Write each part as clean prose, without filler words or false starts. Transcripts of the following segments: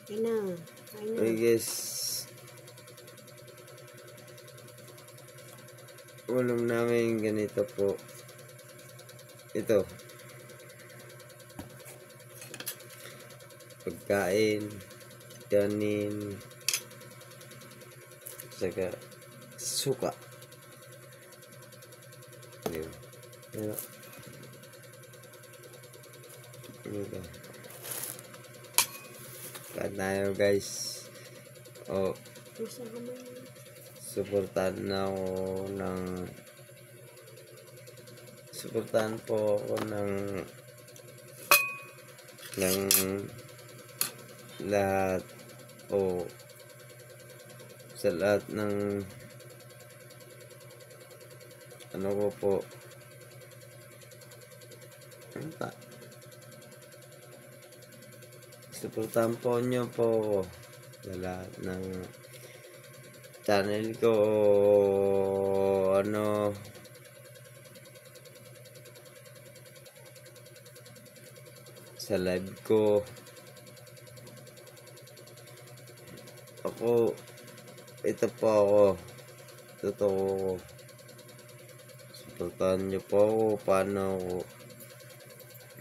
Ayun na. Ayun na. Hey guys, ulam namin ganito po. Ito, pagkain, kanin, saka suka. Ayun. Ayun. Ayun. Kain tayo guys. Oh, Gusto ko man. suportahan na ako ng suportahan po ako ng lahat o sa lahat ng ano ko po. Ano pa? Suportahan po nyo po ako sa lahat ng channel ko o ano, sa live ko. Ako, ito po ako, totoo ko. Suportahan nyo po ako, paano ako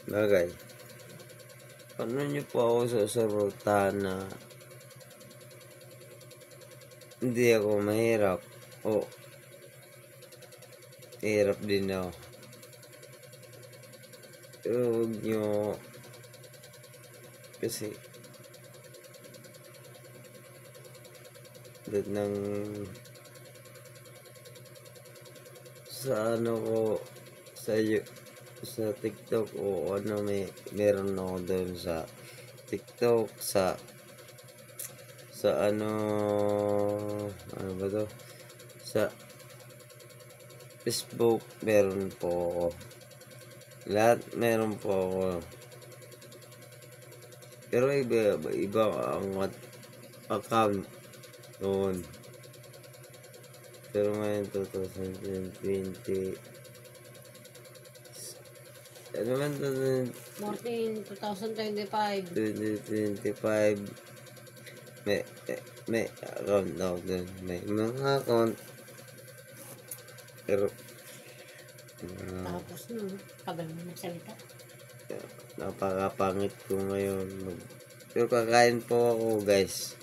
bagay. Paano nyo po ako susuportahan na hindi ako mahirap o hirap din ako. Pero huwag nyo kasi dahil ng sa ano ko sa TikTok o ano meron ako doon sa TikTok sa ano ba to, sa Facebook meron po ako, lahat meron po ako, pero iba ang account noon. Pero ngayon 2020 ano man 2025. 2025 may account na ako dun, may mga account, pero Tapos no, tagal mo magsalita. napakapangit ko ngayon pero kakain po ako guys.